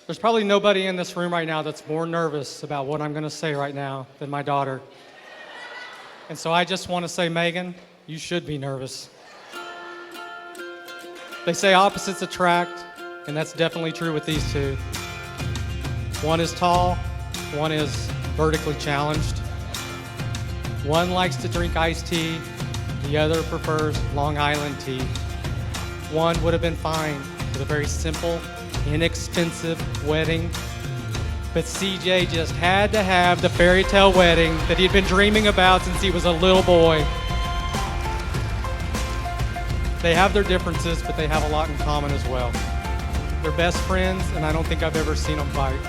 There's probably nobody in this room right now that's more nervous about what I'm going to say right now than my daughter. And so I just want to say, Megan, you should be nervous. They say opposites attract, and that's definitely true with these two. One is tall, one is vertically challenged. One likes to drink iced tea, the other prefers Long Island tea. One would have been fine with a very simple, inexpensive wedding, but CJ just had to have the fairy tale wedding that he'd been dreaming about since he was a little boy. They have their differences, but they have a lot in common as well. They're best friends, and I don't think I've ever seen them fight.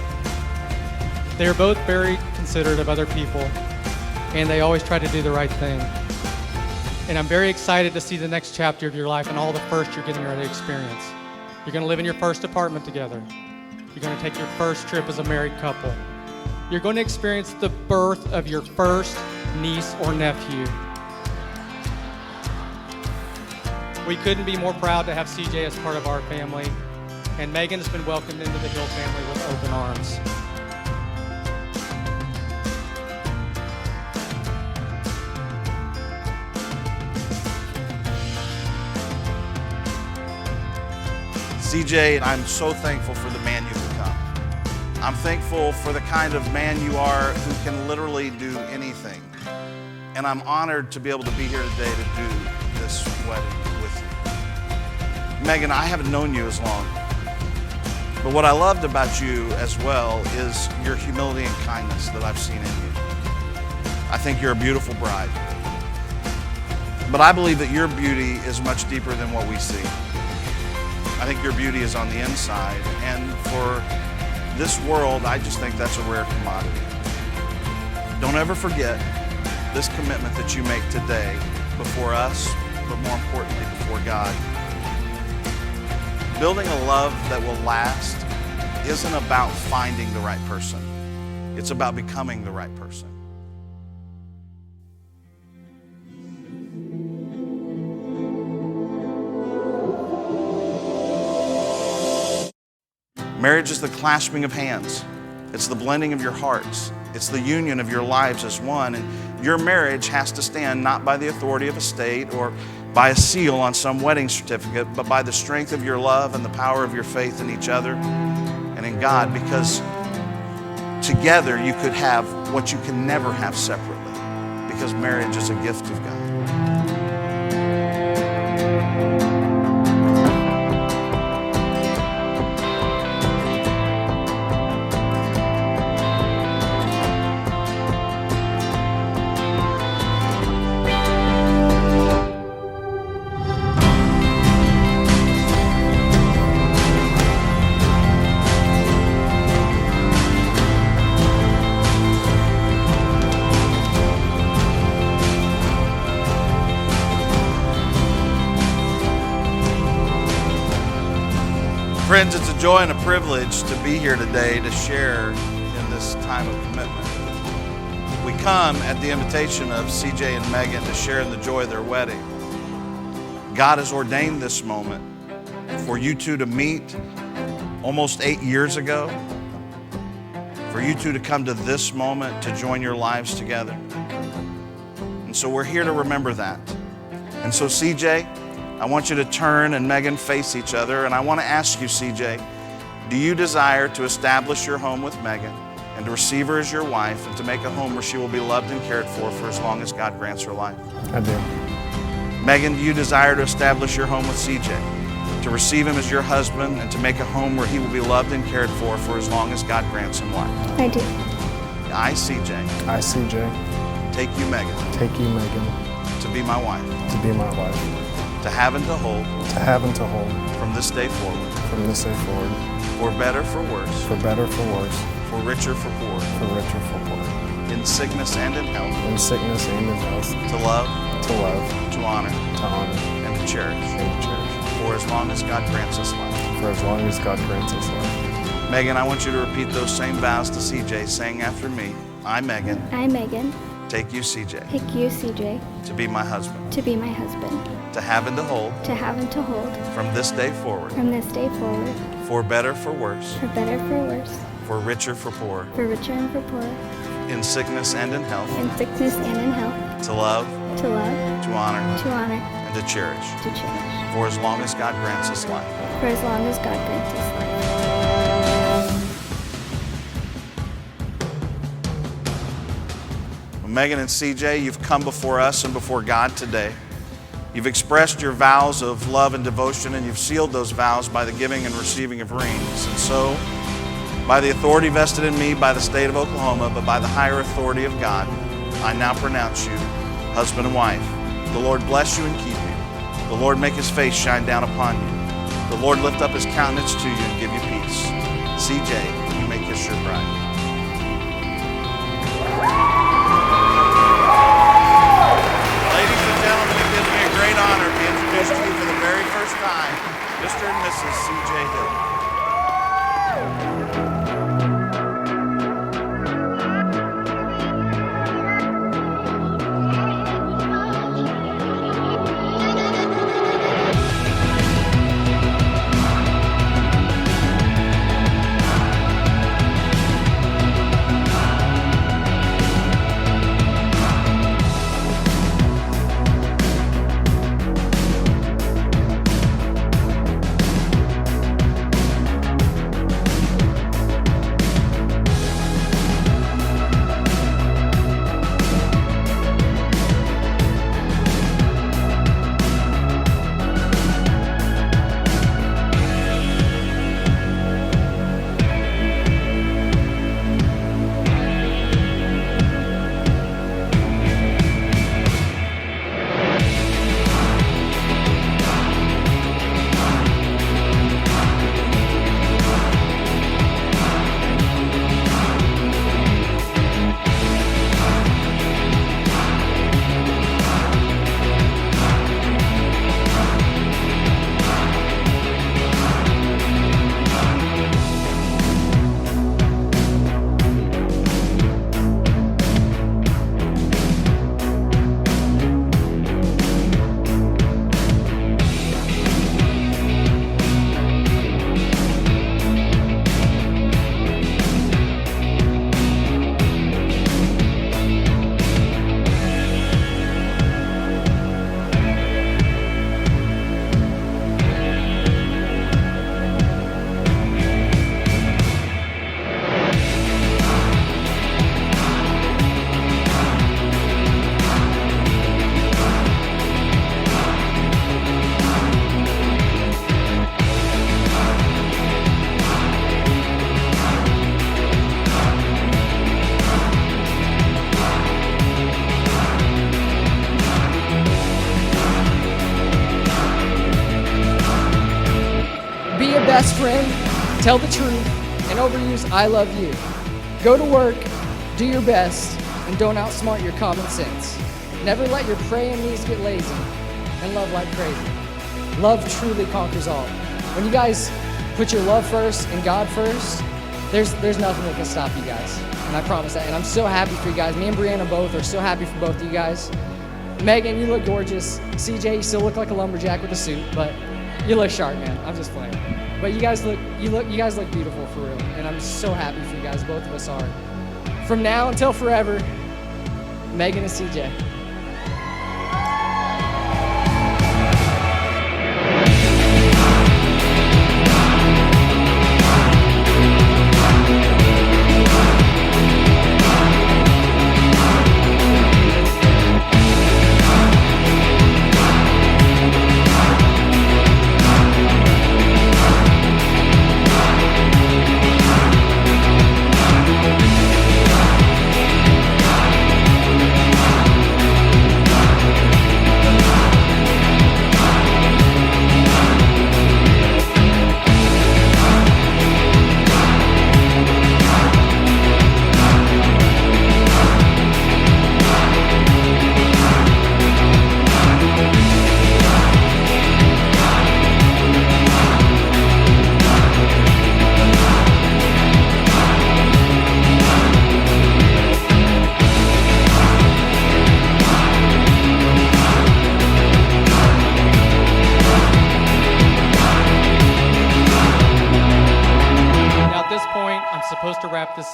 They are both very considerate of other people, and they always try to do the right thing. And I'm very excited to see the next chapter of your life and all the firsts you're getting ready to experience. You're going to live in your first apartment together. You're going to take your first trip as a married couple. You're going to experience the birth of your first niece or nephew. We couldn't be more proud to have CJ as part of our family, and Megan has been welcomed into the Hill family with open arms. CJ, I'm so thankful for the man you've become. I'm thankful for the kind of man you are who can literally do anything. And I'm honored to be able to be here today to do this wedding with you. Megan, I haven't known you as long, but what I loved about you as well is your humility and kindness that I've seen in you. I think you're a beautiful bride. But I believe that your beauty is much deeper than what we see. I think your beauty is on the inside, and for this world, I just think that's a rare commodity. Don't ever forget this commitment that you make today before us, but more importantly, before God. Building a love that will last isn't about finding the right person. It's about becoming the right person. Marriage is the clasping of hands. It's the blending of your hearts. It's the union of your lives as one. And your marriage has to stand not by the authority of a state or by a seal on some wedding certificate, but by the strength of your love and the power of your faith in each other and in God, because together you could have what you can never have separately, because marriage is a gift of God. Friends, it's a joy and a privilege to be here today to share in this time of commitment. We come at the invitation of CJ and Megan to share in the joy of their wedding. God has ordained this moment for you two to meet almost 8 years ago, for you two to come to this moment to join your lives together. And so we're here to remember that. And so CJ, I want you to turn and Megan face each other, and I want to ask you, CJ, do you desire to establish your home with Megan and to receive her as your wife and to make a home where she will be loved and cared for as long as God grants her life? I do. Megan, do you desire to establish your home with CJ, to receive him as your husband and to make a home where he will be loved and cared for as long as God grants him life? I do. I, CJ, I, CJ, take you, Megan, take you, Megan, to be my wife, to be my wife, to have and to hold to have and to hold from this day forward, from this day forward, for better, for worse, for better, for worse, for richer, for poor, for richer, for poor, in sickness and in health, in sickness and in health, to love, to honor, honor, and to cherish, and to cherish, for as long as God grants us life. for as long as God grants us life. Megan, I want you to repeat those same vows to CJ, saying after me, I, Megan, I, Megan, take you, CJ, Take you, CJ, to be my husband, to be my husband, to have and to hold to have and to hold from this day forward, from this day forward, for better, for worse, for better, for worse, for richer, for poor, for richer and for poorer, in sickness and in health, in sickness and in health, to love, to love, to honor, to honor, and to cherish, to cherish, for as long as God grants us life. for as long as God grants us life. Well, Megan and CJ, you've come before us and before God today. You've expressed your vows of love and devotion, and you've sealed those vows by the giving and receiving of rings. And so, by the authority vested in me by the state of Oklahoma, but by the higher authority of God, I now pronounce you husband and wife. The Lord bless you and keep you. The Lord make his face shine down upon you. The Lord lift up his countenance to you and give you peace. CJ, you may kiss your bride. Ladies and gentlemen, it gives me a great honor to introduce to you for the very first time, Mr. and Mrs. CJ Hill. Be a best friend, tell the truth, and overuse I love you. Go to work, do your best, and don't outsmart your common sense. Never let your praying knees get lazy, and love like crazy. Love truly conquers all. When you guys put your love first and God first, there's nothing that can stop you guys. And I promise that. And I'm so happy for you guys. Me and Brianna both are so happy for both of you guys. Megan, you look gorgeous. CJ, you still look like a lumberjack with a suit, but you look sharp, man. I'm just playing. But you guys look beautiful for real. And I'm so happy for you guys. Both of us are. From now until forever, Megan and CJ.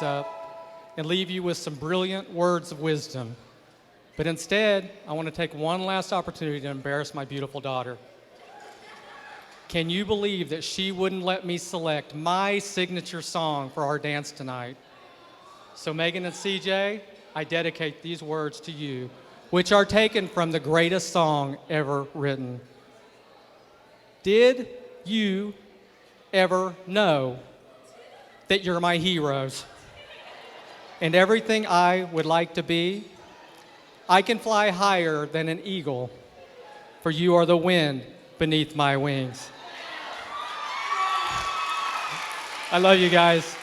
up and leave you with some brilliant words of wisdom. But instead, I want to take one last opportunity to embarrass my beautiful daughter. Can you believe that she wouldn't let me select my signature song for our dance tonight? So Megan and CJ, I dedicate these words to you, which are taken from the greatest song ever written. Did you ever know that you're my heroes? And everything I would like to be, I can fly higher than an eagle, for you are the wind beneath my wings. I love you guys.